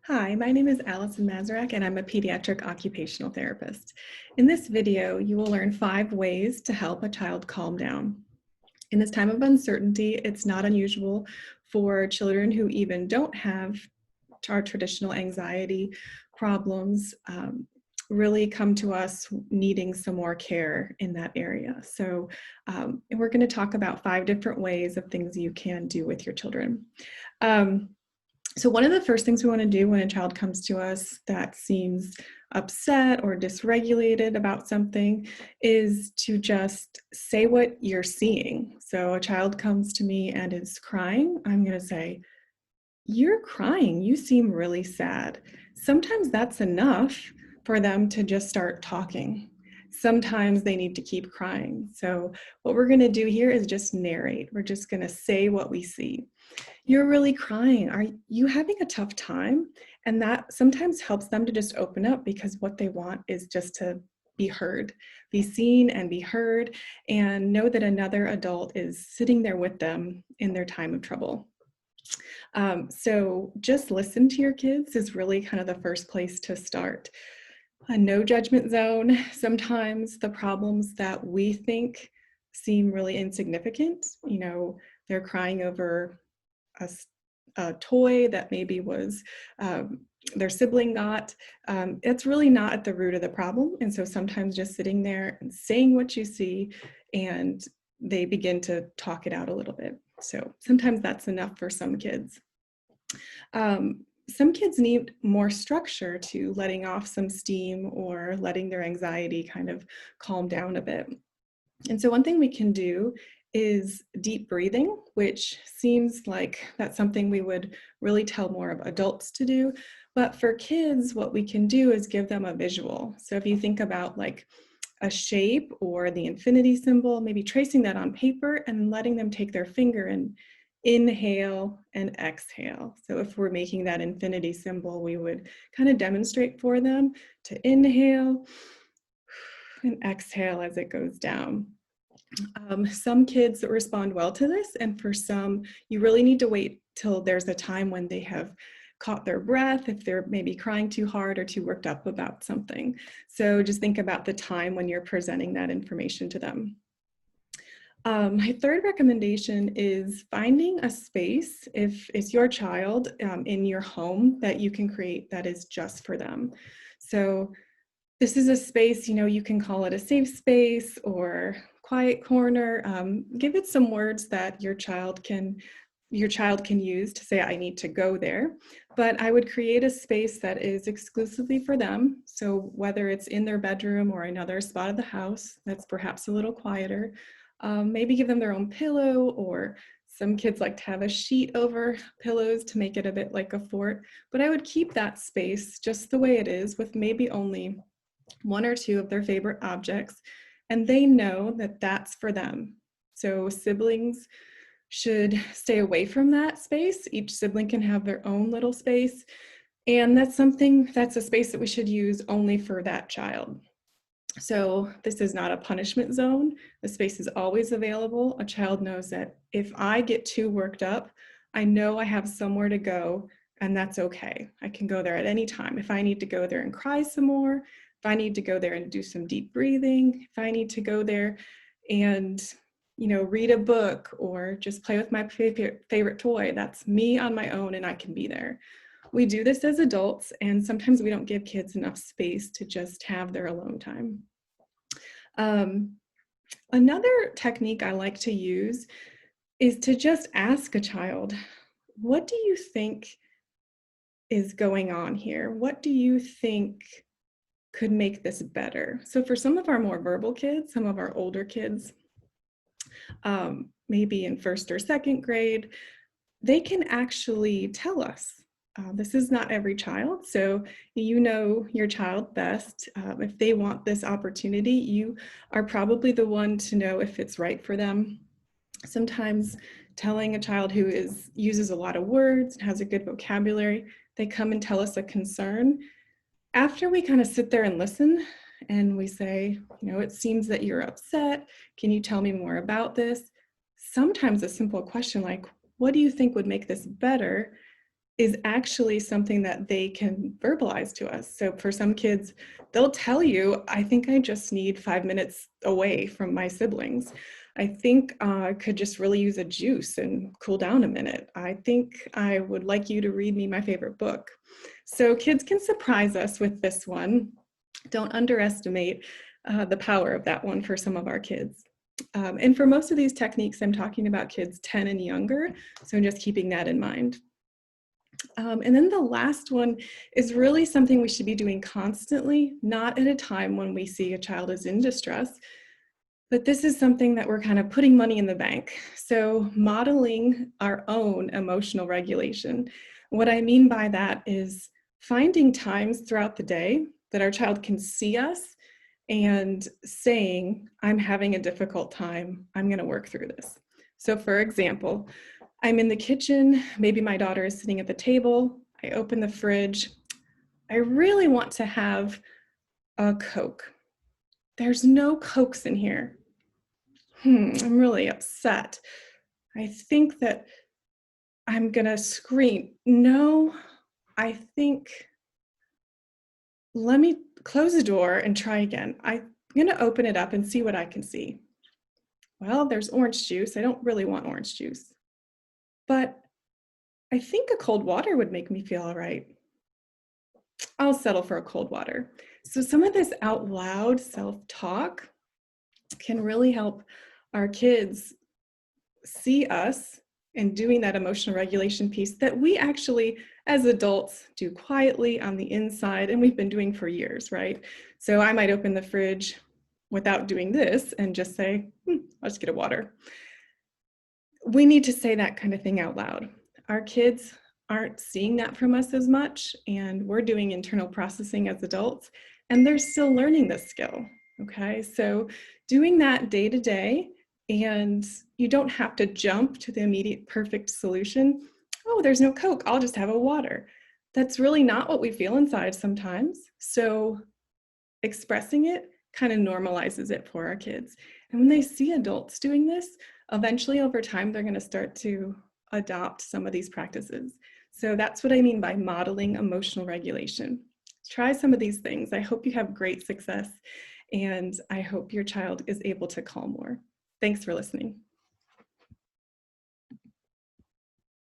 Hi, my name is Allison Mazarak and I'm a pediatric occupational therapist. In this video, you will learn 5 ways to help a child calm down. In this time of uncertainty, it's not unusual for children who even don't have our traditional anxiety problems really come to us needing some more care in that area. So we're going to talk about 5 different ways of things you can do with your children. So one of the first things we want to do when a child comes to us that seems upset or dysregulated about something is to just say what you're seeing. So a child comes to me and is crying, I'm going to say, "You're crying, you seem really sad." Sometimes that's enough for them to just start talking. Sometimes they need to keep crying. So what we're going to do here is just narrate. We're just going to say what we see. "You're really crying. Are you having a tough time?" And that sometimes helps them to just open up because what they want is just to be heard, be seen and be heard, and know that another adult is sitting there with them in their time of trouble. So just listen to your kids is really kind of the first place to start. A no judgment zone. Sometimes the problems that we think seem really insignificant, they're crying over a, a toy that maybe was their sibling got, it's really not at the root of the problem. And so sometimes just sitting there and saying what you see, and they begin to talk it out a little bit. So sometimes that's enough for some kids. Some kids need more structure to letting off some steam or letting their anxiety kind of calm down a bit. And so one thing we can do is deep breathing, which seems like that's something we would really tell more of adults to do. But for kids, what we can do is give them a visual. So if you think about like a shape or the infinity symbol, maybe tracing that on paper and letting them take their finger and inhale and exhale. So if we're making that infinity symbol, we would kind of demonstrate for them to inhale and exhale as it goes down. Some kids respond well to this, and for some, you really need to wait till there's a time when they have caught their breath, if they're maybe crying too hard or too worked up about something. So just think about the time when you're presenting that information to them. My third recommendation is finding a space, if it's your child, in your home that you can create that is just for them. So this is a space, you can call it a safe space or quiet corner. Give it some words that your child can use to say, "I need to go there." But I would create a space that is exclusively for them. So whether it's in their bedroom or another spot of the house that's perhaps a little quieter, maybe give them their own pillow, or some kids like to have a sheet over pillows to make it a bit like a fort. But I would keep that space just the way it is, with maybe only 1 or 2 of their favorite objects, and they know that that's for them. So siblings should stay away from that space. Each sibling can have their own little space, and that's a space that we should use only for that child. So this is not a punishment zone. The space is always available. A child knows that if I get too worked up, I know I have somewhere to go, and that's okay. I can go there at any time. If I need to go there and cry some more, if I need to go there and do some deep breathing, if I need to go there and read a book or just play with my favorite toy, that's me on my own and I can be there. We do this as adults, and sometimes we don't give kids enough space to just have their alone time. Another technique I like to use is to just ask a child, "What do you think is going on here? What do you think could make this better?" So for some of our more verbal kids, some of our older kids, maybe in first or second grade, they can actually tell us. This is not every child, so you know your child best. If they want this opportunity, you are probably the one to know if it's right for them. Sometimes telling a child who uses a lot of words and has a good vocabulary, they come and tell us a concern. After we kind of sit there and listen, and we say, "It seems that you're upset. Can you tell me more about this?" Sometimes a simple question like, "What do you think would make this better?" is actually something that they can verbalize to us. So for some kids, they'll tell you, I think I just need 5 minutes away from my siblings. I think I could just really use a juice and cool down a minute. I think I would like you to read me my favorite book. So kids can surprise us with this one. Don't underestimate the power of that one for some of our kids. And for most of these techniques, I'm talking about kids 10 and younger, so just keeping that in mind. And then the last one is really something we should be doing constantly, not at a time when we see a child is in distress, but this is something that we're kind of putting money in the bank. So modeling our own emotional regulation. What I mean by that is finding times throughout the day that our child can see us and saying, I'm having a difficult time, I'm going to work through this. So for example, I'm in the kitchen, maybe my daughter is sitting at the table, I open the fridge, I really want to have a Coke. There's no Cokes in here. I'm really upset. I think that I'm gonna scream. No, I think, let me close the door and try again. I'm gonna open it up and see what I can see. Well, there's orange juice. I don't really want orange juice, but I think a cold water would make me feel all right. I'll settle for a cold water. So some of this out loud self-talk can really help our kids see us and doing that emotional regulation piece that we actually, as adults, do quietly on the inside, and we've been doing for years, right? So I might open the fridge without doing this and just say, I'll just get a water. We need to say that kind of thing out loud. Our kids aren't seeing that from us as much, and we're doing internal processing as adults, and they're still learning this skill, okay? So doing that day to day, and you don't have to jump to the immediate perfect solution. Oh, there's no Coke, I'll just have a water. That's really not what we feel inside sometimes. So expressing it kind of normalizes it for our kids. And when they see adults doing this, eventually over time, they're going to start to adopt some of these practices. So that's what I mean by modeling emotional regulation. Try some of these things. I hope you have great success, and I hope your child is able to calm more. Thanks for listening.